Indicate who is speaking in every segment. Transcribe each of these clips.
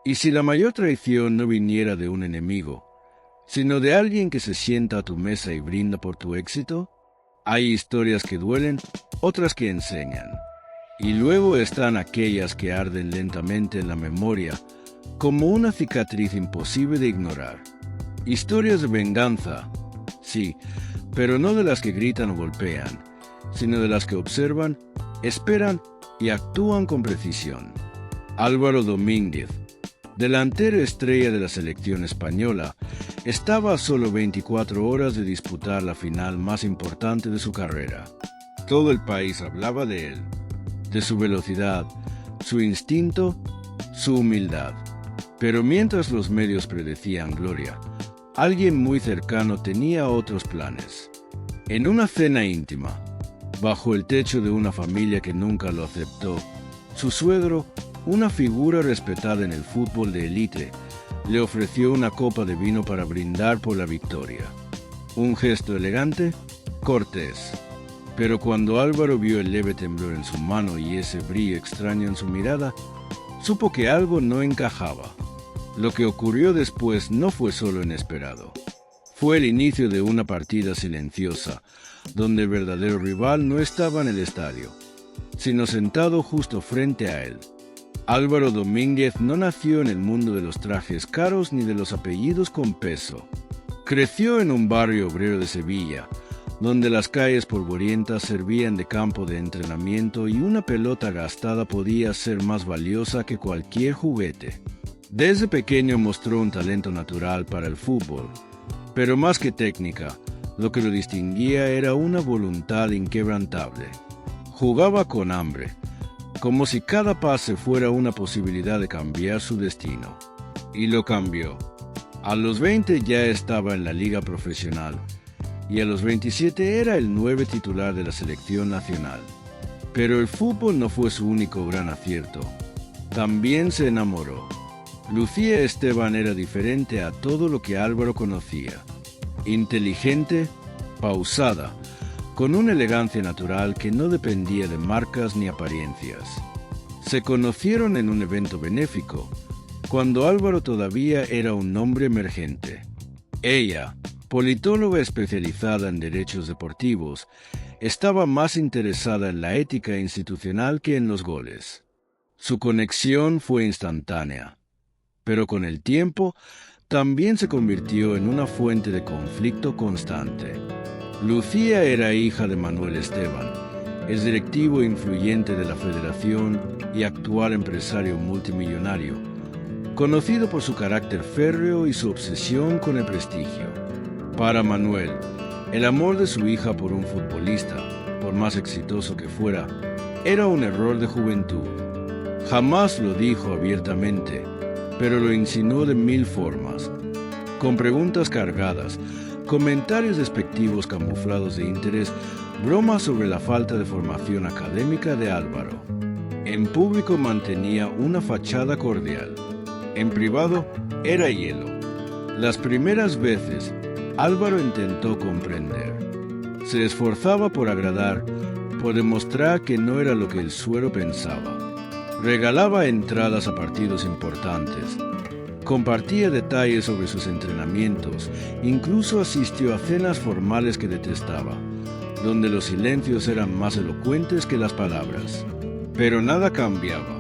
Speaker 1: Y si la mayor traición no viniera de un enemigo, sino de alguien que se sienta a tu mesa y brinda por tu éxito, hay historias que duelen, otras que enseñan. Y luego están aquellas que arden lentamente en la memoria, como una cicatriz imposible de ignorar. Historias de venganza, sí, pero no de las que gritan o golpean, sino de las que observan, esperan y actúan con precisión. Álvaro Domínguez, delantero estrella de la selección española, estaba a solo 24 horas de disputar la final más importante de su carrera. Todo el país hablaba de él, de su velocidad, su instinto, su humildad. Pero mientras los medios predecían gloria, alguien muy cercano tenía otros planes. En una cena íntima, bajo el techo de una familia que nunca lo aceptó, su suegro, una figura respetada en el fútbol de élite, le ofreció una copa de vino para brindar por la victoria. Un gesto elegante, cortés. Pero cuando Álvaro vio el leve temblor en su mano y ese brillo extraño en su mirada, supo que algo no encajaba. Lo que ocurrió después no fue solo inesperado. Fue el inicio de una partida silenciosa, donde el verdadero rival no estaba en el estadio, sino sentado justo frente a él. Álvaro Domínguez no nació en el mundo de los trajes caros ni de los apellidos con peso. Creció en un barrio obrero de Sevilla, donde las calles polvorientas servían de campo de entrenamiento y una pelota gastada podía ser más valiosa que cualquier juguete. Desde pequeño mostró un talento natural para el fútbol, pero más que técnica, lo que lo distinguía era una voluntad inquebrantable. Jugaba con hambre, como si cada pase fuera una posibilidad de cambiar su destino. Y lo cambió. A los 20 ya estaba en la liga profesional, y a los 27 era el 9 titular de la selección nacional. Pero el fútbol no fue su único gran acierto. También se enamoró. Lucía Esteban era diferente a todo lo que Álvaro conocía. Inteligente, pausada, con una elegancia natural que no dependía de marcas ni apariencias. Se conocieron en un evento benéfico, cuando Álvaro todavía era un hombre emergente. Ella, politóloga especializada en derechos deportivos, estaba más interesada en la ética institucional que en los goles. Su conexión fue instantánea, pero con el tiempo también se convirtió en una fuente de conflicto constante. Lucía era hija de Manuel Esteban, es directivo influyente de la Federación y actual empresario multimillonario, conocido por su carácter férreo y su obsesión con el prestigio. Para Manuel, el amor de su hija por un futbolista, por más exitoso que fuera, era un error de juventud. Jamás lo dijo abiertamente, pero lo insinuó de mil formas, con preguntas cargadas, comentarios despectivos camuflados de interés, bromas sobre la falta de formación académica de Álvaro. En público mantenía una fachada cordial. En privado era hielo. Las primeras veces, Álvaro intentó comprender. Se esforzaba por agradar, por demostrar que no era lo que el suero pensaba. Regalaba entradas a partidos importantes. Compartía detalles sobre sus entrenamientos, incluso asistió a cenas formales que detestaba, donde los silencios eran más elocuentes que las palabras. Pero nada cambiaba.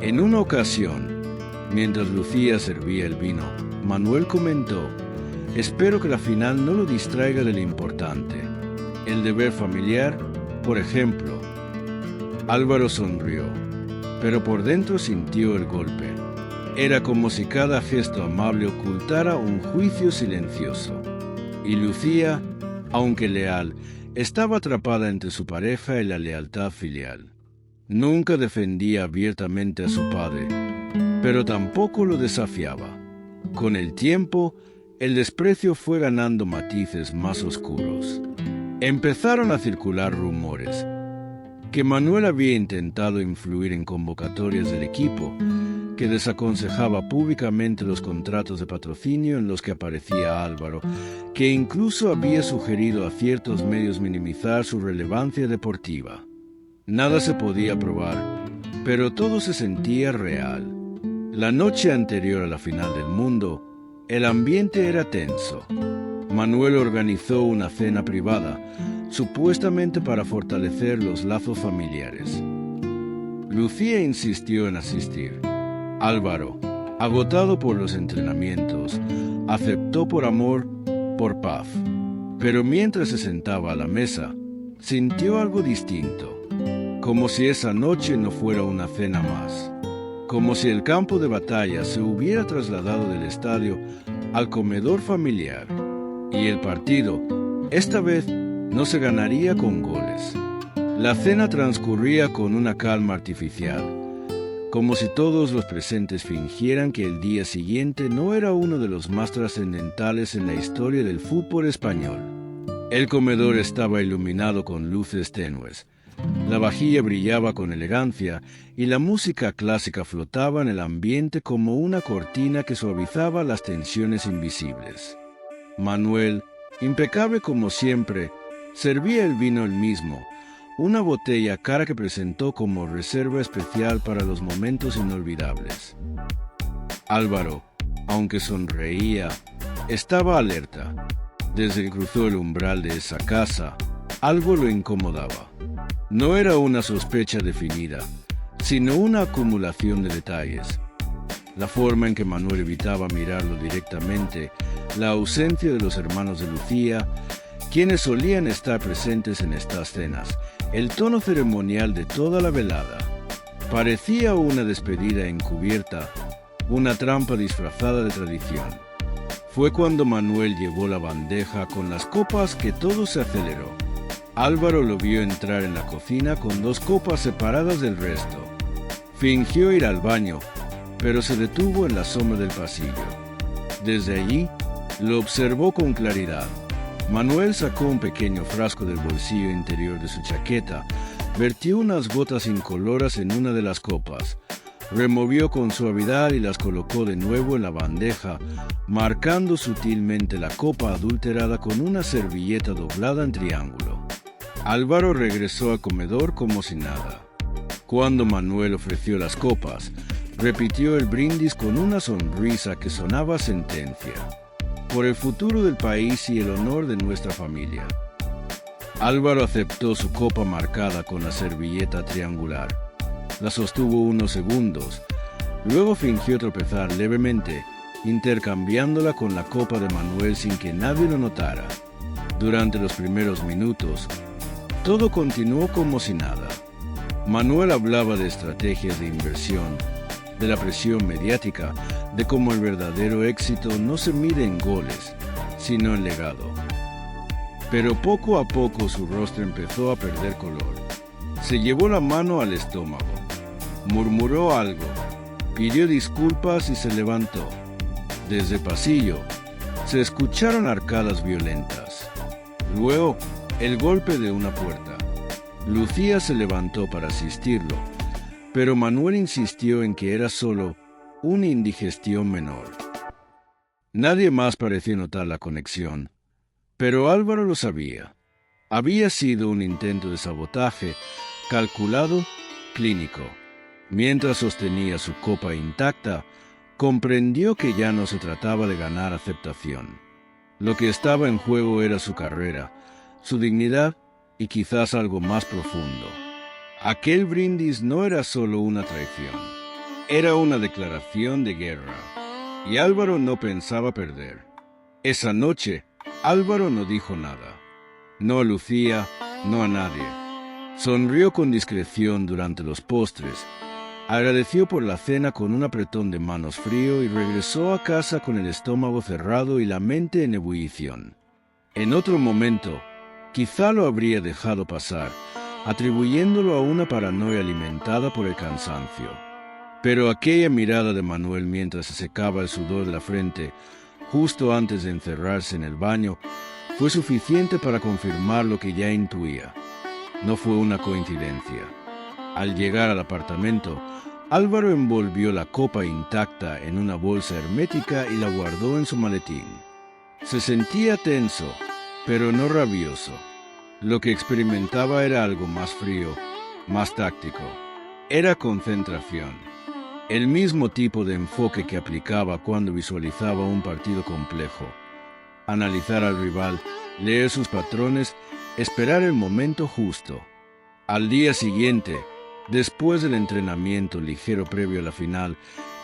Speaker 1: En una ocasión, mientras Lucía servía el vino, Manuel comentó: «Espero que la final no lo distraiga de lo importante, el deber familiar, por ejemplo». Álvaro sonrió, pero por dentro sintió el golpe. Era como si cada gesto amable ocultara un juicio silencioso. Y Lucía, aunque leal, estaba atrapada entre su pareja y la lealtad filial. Nunca defendía abiertamente a su padre, pero tampoco lo desafiaba. Con el tiempo, el desprecio fue ganando matices más oscuros. Empezaron a circular rumores que Manuel había intentado influir en convocatorias del equipo, que desaconsejaba públicamente los contratos de patrocinio en los que aparecía Álvaro, que incluso había sugerido a ciertos medios minimizar su relevancia deportiva. Nada se podía probar, pero todo se sentía real. La noche anterior a la final del mundo, el ambiente era tenso. Manuel organizó una cena privada, supuestamente para fortalecer los lazos familiares. Lucía insistió en asistir. Álvaro, agotado por los entrenamientos, aceptó por amor, por paz. Pero mientras se sentaba a la mesa, sintió algo distinto, como si esa noche no fuera una cena más, como si el campo de batalla se hubiera trasladado del estadio al comedor familiar, y el partido, esta vez, no se ganaría con goles. La cena transcurría con una calma artificial, como si todos los presentes fingieran que el día siguiente no era uno de los más trascendentales en la historia del fútbol español. El comedor estaba iluminado con luces tenues. La vajilla brillaba con elegancia y la música clásica flotaba en el ambiente como una cortina que suavizaba las tensiones invisibles. Manuel, impecable como siempre, servía el vino él mismo, una botella cara que presentó como reserva especial para los momentos inolvidables. Álvaro, aunque sonreía, estaba alerta. Desde que cruzó el umbral de esa casa, algo lo incomodaba. No era una sospecha definida, sino una acumulación de detalles. La forma en que Manuel evitaba mirarlo directamente, la ausencia de los hermanos de Lucía, quienes solían estar presentes en estas cenas, el tono ceremonial de toda la velada. Parecía una despedida encubierta, una trampa disfrazada de tradición. Fue cuando Manuel llevó la bandeja con las copas que todo se aceleró. Álvaro lo vio entrar en la cocina con 2 copas separadas del resto. Fingió ir al baño, pero se detuvo en la sombra del pasillo. Desde allí, lo observó con claridad. Manuel sacó un pequeño frasco del bolsillo interior de su chaqueta, vertió unas gotas incoloras en una de las copas, removió con suavidad y las colocó de nuevo en la bandeja, marcando sutilmente la copa adulterada con una servilleta doblada en triángulo. Álvaro regresó al comedor como si nada. Cuando Manuel ofreció las copas, repitió el brindis con una sonrisa que sonaba sentencia. Por el futuro del país y el honor de nuestra familia. Álvaro aceptó su copa marcada con la servilleta triangular. La sostuvo unos segundos, luego fingió tropezar levemente, intercambiándola con la copa de Manuel sin que nadie lo notara. Durante los primeros minutos, todo continuó como si nada. Manuel hablaba de estrategias de inversión, de la presión mediática, de cómo el verdadero éxito no se mide en goles, sino en legado. Pero poco a poco su rostro empezó a perder color. Se llevó la mano al estómago, murmuró algo, pidió disculpas y se levantó. Desde el pasillo, se escucharon arcadas violentas. Luego, el golpe de una puerta. Lucía se levantó para asistirlo, pero Manuel insistió en que era solo una indigestión menor. Nadie más parecía notar la conexión, pero Álvaro lo sabía. Había sido un intento de sabotaje, calculado, clínico. Mientras sostenía su copa intacta, comprendió que ya no se trataba de ganar aceptación. Lo que estaba en juego era su carrera, su dignidad y quizás algo más profundo. Aquel brindis no era solo una traición, era una declaración de guerra, y Álvaro no pensaba perder. Esa noche, Álvaro no dijo nada. No a Lucía, no a nadie. Sonrió con discreción durante los postres, agradeció por la cena con un apretón de manos frío y regresó a casa con el estómago cerrado y la mente en ebullición. En otro momento, quizá lo habría dejado pasar, atribuyéndolo a una paranoia alimentada por el cansancio. Pero aquella mirada de Manuel mientras se secaba el sudor de la frente, justo antes de encerrarse en el baño, fue suficiente para confirmar lo que ya intuía. No fue una coincidencia. Al llegar al apartamento, Álvaro envolvió la copa intacta en una bolsa hermética y la guardó en su maletín. Se sentía tenso, pero no rabioso. Lo que experimentaba era algo más frío, más táctico. Era concentración. El mismo tipo de enfoque que aplicaba cuando visualizaba un partido complejo. Analizar al rival, leer sus patrones, esperar el momento justo. Al día siguiente, después del entrenamiento ligero previo a la final,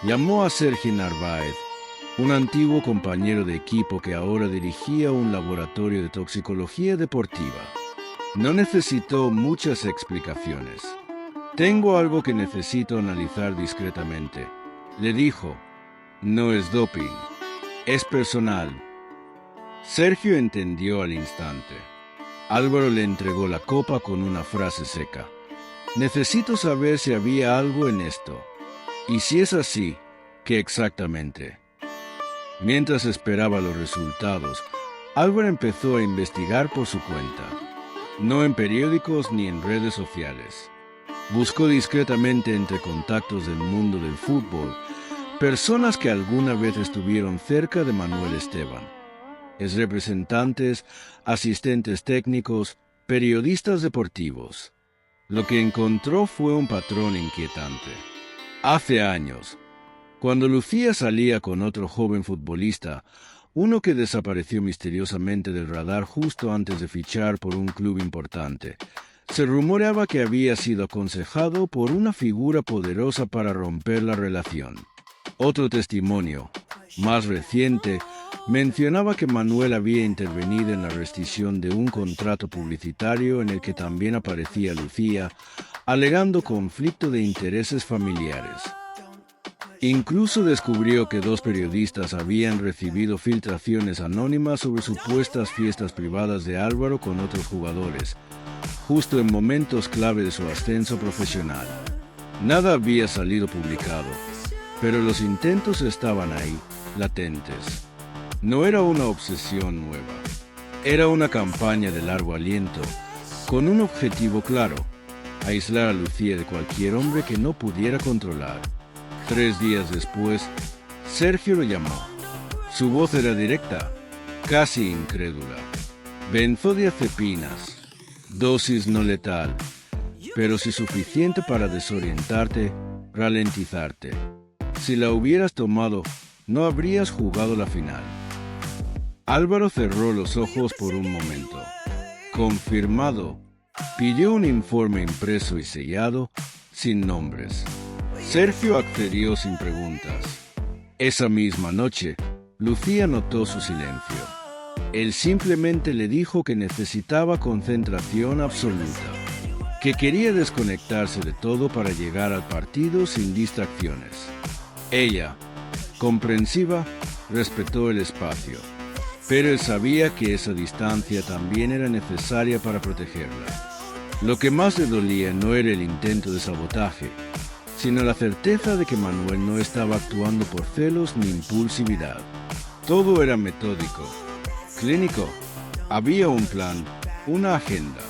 Speaker 1: llamó a Sergi Narváez, un antiguo compañero de equipo que ahora dirigía un laboratorio de toxicología deportiva. No necesitó muchas explicaciones. «Tengo algo que necesito analizar discretamente», le dijo. «No es doping, es personal». Sergio entendió al instante. Álvaro le entregó la copa con una frase seca. «Necesito saber si había algo en esto. Y si es así, ¿qué exactamente?». Mientras esperaba los resultados, Álvaro empezó a investigar por su cuenta. No en periódicos ni en redes sociales. Buscó discretamente entre contactos del mundo del fútbol, personas que alguna vez estuvieron cerca de Manuel Esteban. Representantes, asistentes técnicos, periodistas deportivos. Lo que encontró fue un patrón inquietante. Hace años, cuando Lucía salía con otro joven futbolista, uno que desapareció misteriosamente del radar justo antes de fichar por un club importante, se rumoreaba que había sido aconsejado por una figura poderosa para romper la relación. Otro testimonio, más reciente, mencionaba que Manuel había intervenido en la rescisión de un contrato publicitario en el que también aparecía Lucía, alegando conflicto de intereses familiares. Incluso descubrió que 2 periodistas habían recibido filtraciones anónimas sobre supuestas fiestas privadas de Álvaro con otros jugadores, justo en momentos clave de su ascenso profesional. Nada había salido publicado, pero los intentos estaban ahí, latentes. No era una obsesión nueva, era una campaña de largo aliento, con un objetivo claro: aislar a Lucía de cualquier hombre que no pudiera controlar. 3 días después, Sergio lo llamó. Su voz era directa, casi incrédula. Benzodiazepinas, dosis no letal, pero sí suficiente para desorientarte, ralentizarte. Si la hubieras tomado, no habrías jugado la final. Álvaro cerró los ojos por un momento. Confirmado, pidió un informe impreso y sellado, sin nombres. Sergio accedió sin preguntas. Esa misma noche, Lucía notó su silencio. Él simplemente le dijo que necesitaba concentración absoluta, que quería desconectarse de todo para llegar al partido sin distracciones. Ella, comprensiva, respetó el espacio, pero él sabía que esa distancia también era necesaria para protegerla. Lo que más le dolía no era el intento de sabotaje, sino la certeza de que Manuel no estaba actuando por celos ni impulsividad. Todo era metódico, clínico. Había un plan, una agenda,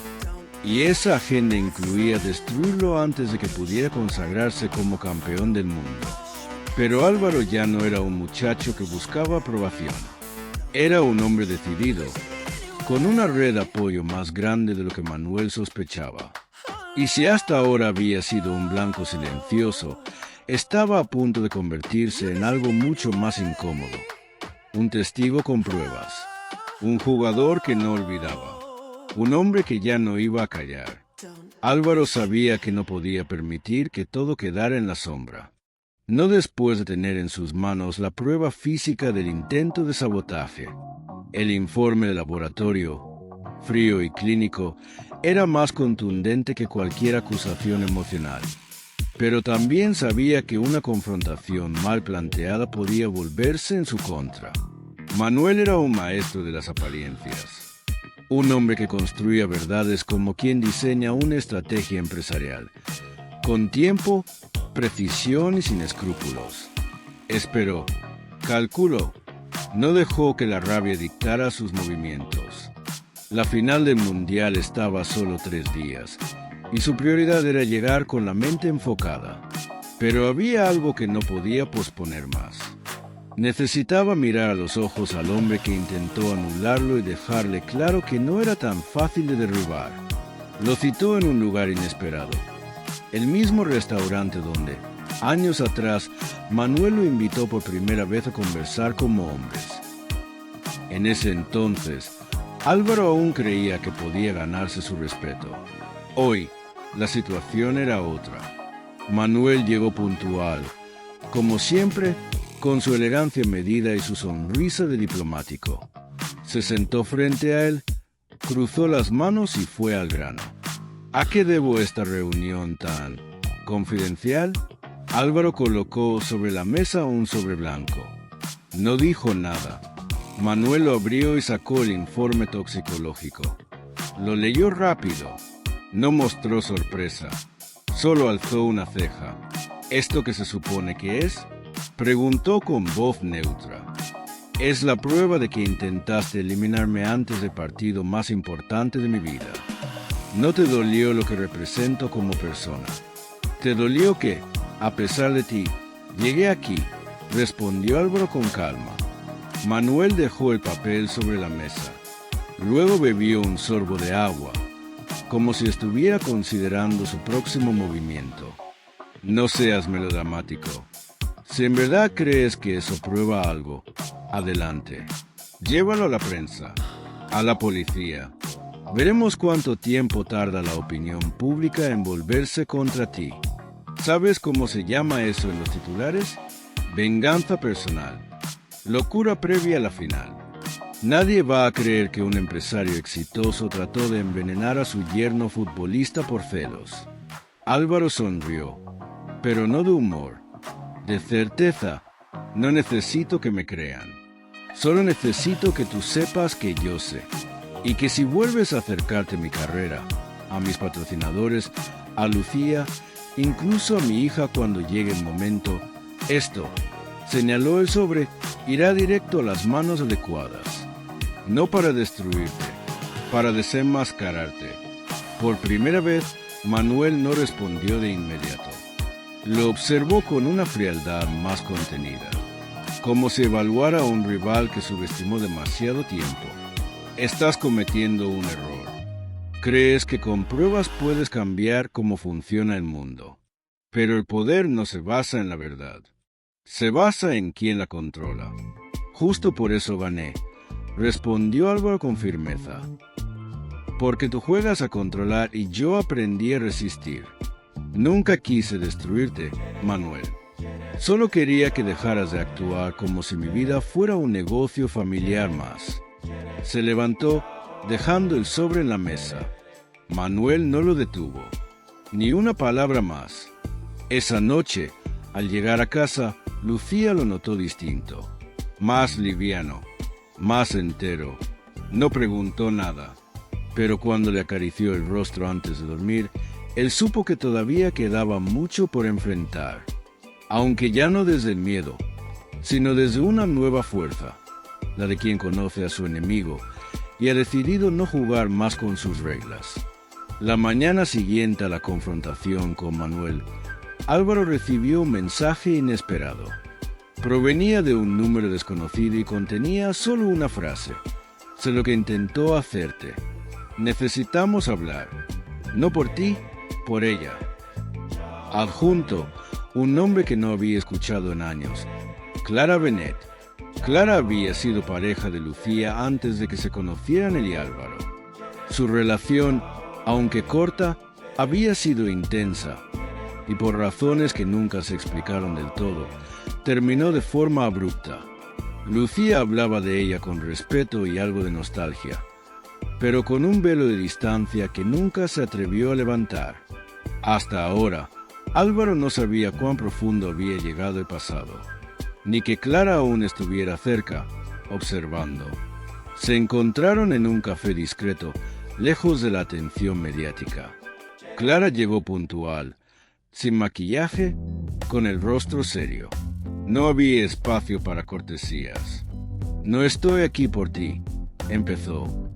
Speaker 1: y esa agenda incluía destruirlo antes de que pudiera consagrarse como campeón del mundo. Pero Álvaro ya no era un muchacho que buscaba aprobación. Era un hombre decidido, con una red de apoyo más grande de lo que Manuel sospechaba. Y si hasta ahora había sido un blanco silencioso, estaba a punto de convertirse en algo mucho más incómodo. Un testigo con pruebas, un jugador que no olvidaba, un hombre que ya no iba a callar. Álvaro sabía que no podía permitir que todo quedara en la sombra. No después de tener en sus manos la prueba física del intento de sabotaje. El informe de laboratorio, frío y clínico, era más contundente que cualquier acusación emocional. Pero también sabía que una confrontación mal planteada podía volverse en su contra. Manuel era un maestro de las apariencias. Un hombre que construía verdades como quien diseña una estrategia empresarial. Con tiempo, precisión y sin escrúpulos. Esperó, calculó, no dejó que la rabia dictara sus movimientos. La final del Mundial estaba a solo 3 días, y su prioridad era llegar con la mente enfocada. Pero había algo que no podía posponer más. Necesitaba mirar a los ojos al hombre que intentó anularlo y dejarle claro que no era tan fácil de derribar. Lo citó en un lugar inesperado, el mismo restaurante donde, Años atrás, Manuel lo invitó por primera vez a conversar como hombres. En ese entonces, Álvaro aún creía que podía ganarse su respeto. Hoy, la situación era otra. Manuel llegó puntual, como siempre, con su elegancia medida y su sonrisa de diplomático. Se sentó frente a él, cruzó las manos y fue al grano. ¿A qué debo esta reunión tan confidencial? Álvaro colocó sobre la mesa un sobre blanco. No dijo nada. Manuel lo abrió y sacó el informe toxicológico. Lo leyó rápido. No mostró sorpresa. Solo alzó una ceja. ¿Esto qué se supone que es? Preguntó con voz neutra. Es la prueba de que intentaste eliminarme antes del partido más importante de mi vida. No te dolió lo que represento como persona. Te dolió que, a pesar de ti, llegué aquí, respondió Álvaro con calma. Manuel dejó el papel sobre la mesa. Luego bebió un sorbo de agua, como si estuviera considerando su próximo movimiento. No seas melodramático. Si en verdad crees que eso prueba algo, adelante. Llévalo a la prensa, a la policía. Veremos cuánto tiempo tarda la opinión pública en volverse contra ti. ¿Sabes cómo se llama eso en los titulares? Venganza personal. Locura previa a la final. Nadie va a creer que un empresario exitoso trató de envenenar a su yerno futbolista por celos. Álvaro sonrió, pero no de humor. De certeza, no necesito que me crean. Solo necesito que tú sepas que yo sé. Y que si vuelves a acercarte a mi carrera, a mis patrocinadores, a Lucía, incluso a mi hija cuando llegue el momento, esto, señaló el sobre, irá directo a las manos adecuadas. No para destruirte, para desenmascararte. Por primera vez, Manuel no respondió de inmediato. Lo observó con una frialdad más contenida, como si evaluara a un rival que subestimó demasiado tiempo. Estás cometiendo un error. Crees que con pruebas puedes cambiar cómo funciona el mundo. Pero el poder no se basa en la verdad. Se basa en quien la controla. Justo por eso gané, respondió Álvaro con firmeza. Porque tú juegas a controlar y yo aprendí a resistir. Nunca quise destruirte, Manuel. Solo quería que dejaras de actuar como si mi vida fuera un negocio familiar más. Se levantó, dejando el sobre en la mesa. Manuel no lo detuvo. Ni una palabra más. Esa noche, al llegar a casa, Lucía lo notó distinto. Más liviano, más entero. No preguntó nada. Pero cuando le acarició el rostro antes de dormir, él supo que todavía quedaba mucho por enfrentar. Aunque ya no desde el miedo, sino desde una nueva fuerza. La de quien conoce a su enemigo y ha decidido no jugar más con sus reglas. La mañana siguiente a la confrontación con Manuel, Álvaro recibió un mensaje inesperado. Provenía de un número desconocido y contenía solo una frase. Sé lo que intentó hacerte. Necesitamos hablar. No por ti, por ella. Adjunto, un nombre que no había escuchado en años. Clara Benet. Clara había sido pareja de Lucía antes de que se conocieran él y Álvaro. Su relación, aunque corta, había sido intensa, y por razones que nunca se explicaron del todo, terminó de forma abrupta. Lucía hablaba de ella con respeto y algo de nostalgia, pero con un velo de distancia que nunca se atrevió a levantar. Hasta ahora, Álvaro no sabía cuán profundo había llegado el pasado, ni que Clara aún estuviera cerca, observando. Se encontraron en un café discreto, lejos de la atención mediática. Clara llegó puntual, sin maquillaje, con el rostro serio. No había espacio para cortesías. No estoy aquí por ti, empezó.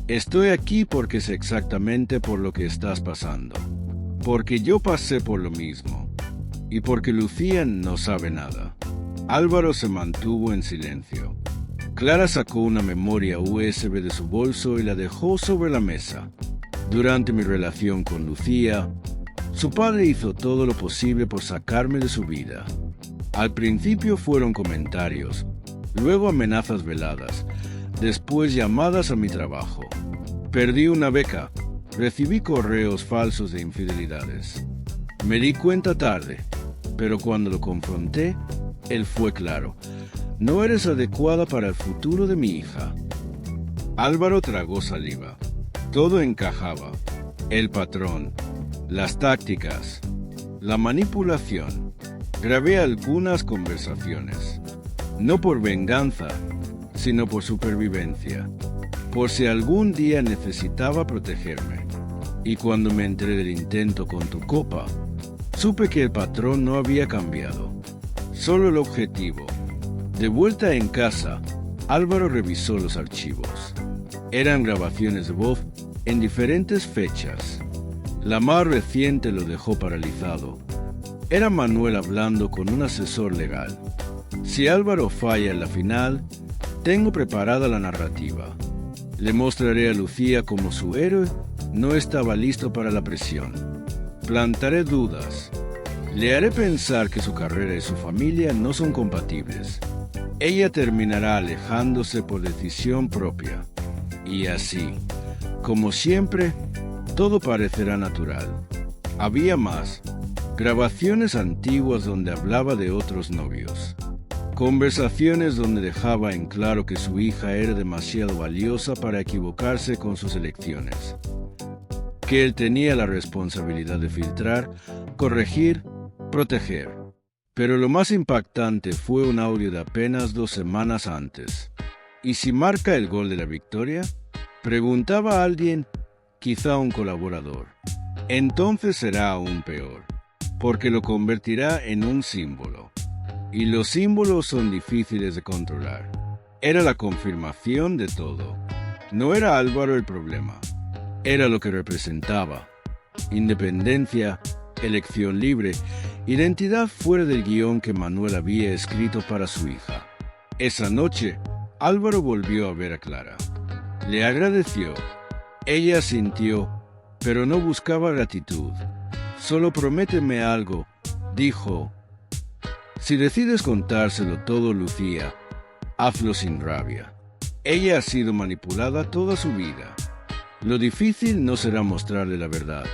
Speaker 1: Estoy aquí porque sé exactamente por lo que estás pasando. Porque yo pasé por lo mismo. Y porque Lucía no sabe nada. Álvaro se mantuvo en silencio. Clara sacó una memoria USB de su bolso y la dejó sobre la mesa. Durante mi relación con Lucía, Su padre hizo todo lo posible por sacarme de su vida. Al principio fueron comentarios, luego amenazas veladas, después llamadas a mi trabajo. Perdí una beca, recibí correos falsos de infidelidades. Me di cuenta tarde, pero cuando lo confronté, él fue claro. No eres adecuada para el futuro de mi hija. Álvaro tragó saliva. Todo encajaba. El patrón, las tácticas, la manipulación. Grabé algunas conversaciones. No por venganza, sino por supervivencia. Por si algún día necesitaba protegerme. Y cuando me enteré del intento con tu copa, supe que el patrón no había cambiado. Solo el objetivo. De vuelta en casa, Álvaro revisó los archivos. Eran grabaciones de voz en diferentes fechas. La más reciente lo dejó paralizado. Era Manuel hablando con un asesor legal. Si Álvaro falla en la final, tengo preparada la narrativa. Le mostraré a Lucía cómo su héroe no estaba listo para la presión. Plantaré dudas. Le haré pensar que su carrera y su familia no son compatibles. Ella terminará alejándose por decisión propia. Y así, como siempre, todo parecerá natural. Había más. Grabaciones antiguas donde hablaba de otros novios. Conversaciones donde dejaba en claro que su hija era demasiado valiosa para equivocarse con sus elecciones. Que él tenía la responsabilidad de filtrar, corregir, proteger. Pero lo más impactante fue un audio de apenas 2 semanas antes. ¿Y si marca el gol de la victoria? Preguntaba a alguien, quizá un colaborador. Entonces será aún peor, porque lo convertirá en un símbolo. Y los símbolos son difíciles de controlar. Era la confirmación de todo. No era Álvaro el problema. Era lo que representaba. Independencia, elección libre, identidad fuera del guión que Manuel había escrito para su hija. Esa noche, Álvaro volvió a ver a Clara. Le agradeció. Ella sintió, pero no buscaba gratitud. Solo prométeme algo, dijo. Si decides contárselo todo, Lucía, hazlo sin rabia. Ella ha sido manipulada toda su vida. Lo difícil no será mostrarle la verdad,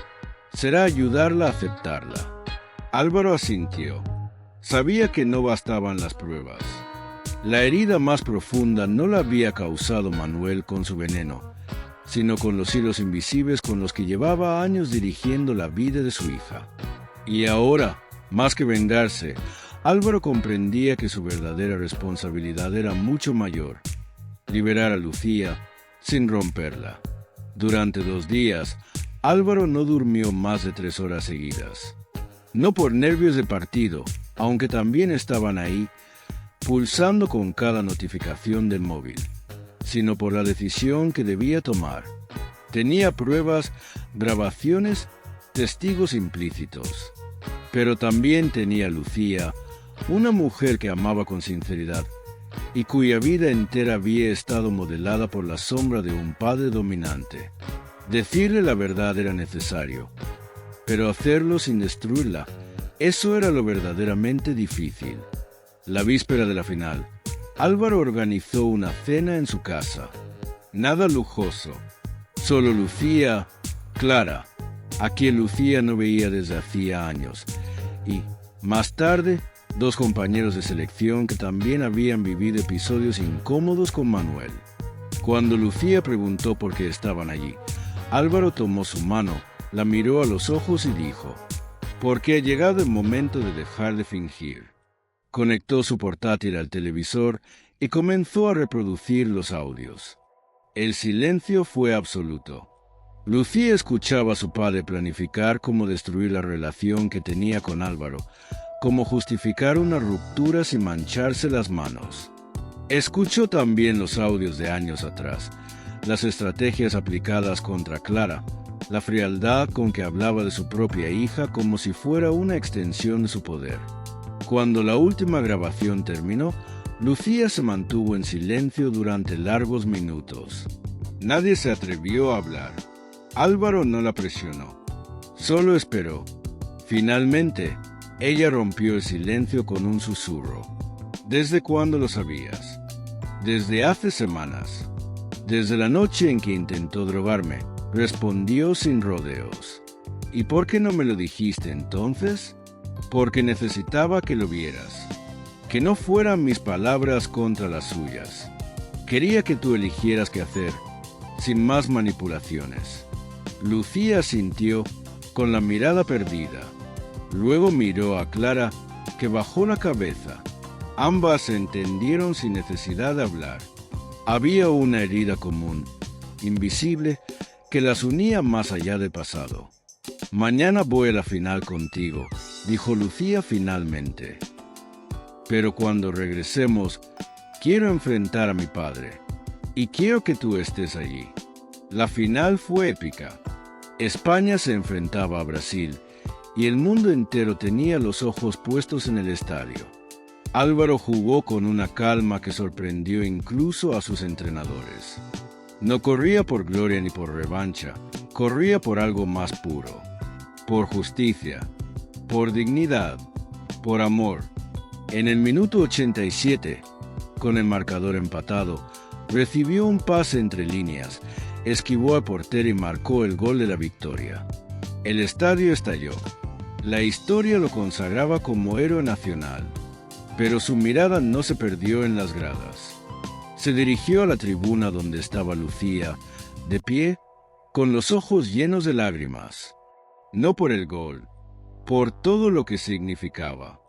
Speaker 1: será ayudarla a aceptarla. Álvaro asintió. Sabía que no bastaban las pruebas. La herida más profunda no la había causado Manuel con su veneno, sino con los hilos invisibles con los que llevaba años dirigiendo la vida de su hija. Y ahora, más que vengarse, Álvaro comprendía que su verdadera responsabilidad era mucho mayor: liberar a Lucía sin romperla. Durante 2 días, Álvaro no durmió más de 3 horas seguidas. No por nervios de partido, aunque también estaban ahí, pulsando con cada notificación del móvil, sino por la decisión que debía tomar. Tenía pruebas, grabaciones, testigos implícitos. Pero también tenía a Lucía, una mujer que amaba con sinceridad y cuya vida entera había estado modelada por la sombra de un padre dominante. Decirle la verdad era necesario, pero hacerlo sin destruirla, eso era lo verdaderamente difícil. La víspera de la final, Álvaro organizó una cena en su casa. Nada lujoso, solo Lucía, Clara, a quien Lucía no veía desde hacía años, y, más tarde, 2 compañeros de selección que también habían vivido episodios incómodos con Manuel. Cuando Lucía preguntó por qué estaban allí, Álvaro tomó su mano, la miró a los ojos y dijo: «Porque ha llegado el momento de dejar de fingir». Conectó su portátil al televisor y comenzó a reproducir los audios. El silencio fue absoluto. Lucía escuchaba a su padre planificar cómo destruir la relación que tenía con Álvaro, cómo justificar una ruptura sin mancharse las manos. Escuchó también los audios de años atrás, las estrategias aplicadas contra Clara, la frialdad con que hablaba de su propia hija como si fuera una extensión de su poder. Cuando la última grabación terminó, Lucía se mantuvo en silencio durante largos minutos. Nadie se atrevió a hablar. Álvaro no la presionó. Solo esperó. Finalmente, ella rompió el silencio con un susurro. ¿Desde cuándo lo sabías? Desde hace semanas. Desde la noche en que intentó drogarme, respondió sin rodeos. ¿Y por qué no me lo dijiste entonces? Porque necesitaba que lo vieras. Que no fueran mis palabras contra las suyas. Quería que tú eligieras qué hacer, sin más manipulaciones. Lucía sintió con la mirada perdida. Luego miró a Clara, que bajó la cabeza. Ambas se entendieron sin necesidad de hablar. Había una herida común, invisible, que las unía más allá del pasado. Mañana voy a la final contigo, dijo Lucía finalmente. Pero cuando regresemos, quiero enfrentar a mi padre, y quiero que tú estés allí. La final fue épica. España se enfrentaba a Brasil, y el mundo entero tenía los ojos puestos en el estadio. Álvaro jugó con una calma que sorprendió incluso a sus entrenadores. No corría por gloria ni por revancha, corría por algo más puro, por justicia, por dignidad, por amor. En el minuto 87, con el marcador empatado, recibió un pase entre líneas, esquivó al portero y marcó el gol de la victoria. El estadio estalló. La historia lo consagraba como héroe nacional, pero su mirada no se perdió en las gradas. Se dirigió a la tribuna donde estaba Lucía, de pie, con los ojos llenos de lágrimas. No por el gol, por todo lo que significaba.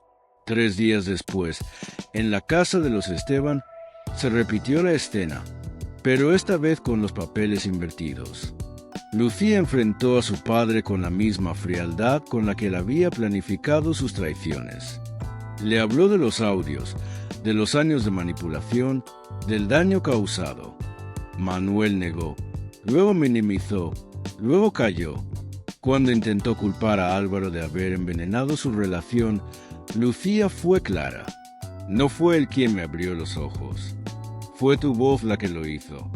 Speaker 1: 3 días después, en la casa de los Esteban, se repitió la escena, pero esta vez con los papeles invertidos. Lucía enfrentó a su padre con la misma frialdad con la que él había planificado sus traiciones. Le habló de los audios, de los años de manipulación, del daño causado. Manuel negó, luego minimizó, luego calló. Cuando intentó culpar a Álvaro de haber envenenado su relación, Lucía fue clara. No fue él quien me abrió los ojos. Fue tu voz la que lo hizo.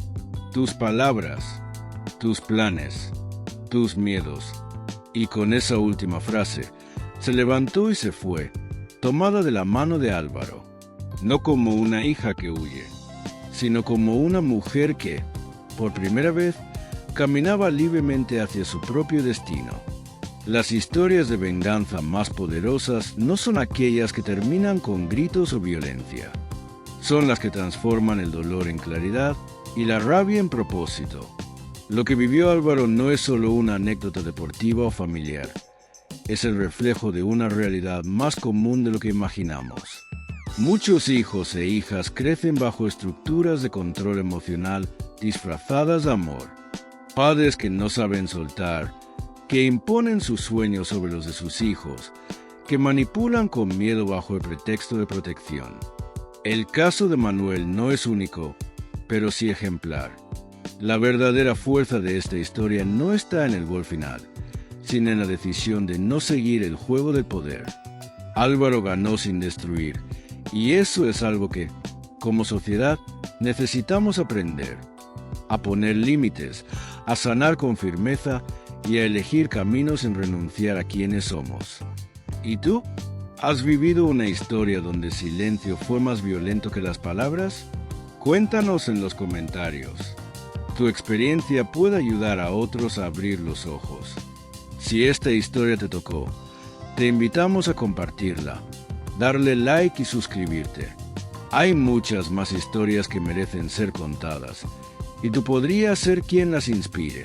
Speaker 1: Tus palabras, tus planes, tus miedos. Y con esa última frase, se levantó y se fue, tomada de la mano de Álvaro, no como una hija que huye, sino como una mujer que, por primera vez, caminaba libremente hacia su propio destino. Las historias de venganza más poderosas no son aquellas que terminan con gritos o violencia. Son las que transforman el dolor en claridad y la rabia en propósito. Lo que vivió Álvaro no es solo una anécdota deportiva o familiar. Es el reflejo de una realidad más común de lo que imaginamos. Muchos hijos e hijas crecen bajo estructuras de control emocional disfrazadas de amor. Padres que no saben soltar, que imponen sus sueños sobre los de sus hijos, que manipulan con miedo bajo el pretexto de protección. El caso de Manuel no es único, pero sí ejemplar. La verdadera fuerza de esta historia no está en el gol final, sino en la decisión de no seguir el juego del poder. Álvaro ganó sin destruir, y eso es algo que, como sociedad, necesitamos aprender. A poner límites, a sanar con firmeza y a elegir caminos sin renunciar a quienes somos. ¿Y tú? ¿Has vivido una historia donde el silencio fue más violento que las palabras? Cuéntanos en los comentarios. Tu experiencia puede ayudar a otros a abrir los ojos. Si esta historia te tocó, te invitamos a compartirla, darle like y suscribirte. Hay muchas más historias que merecen ser contadas, y tú podrías ser quien las inspire.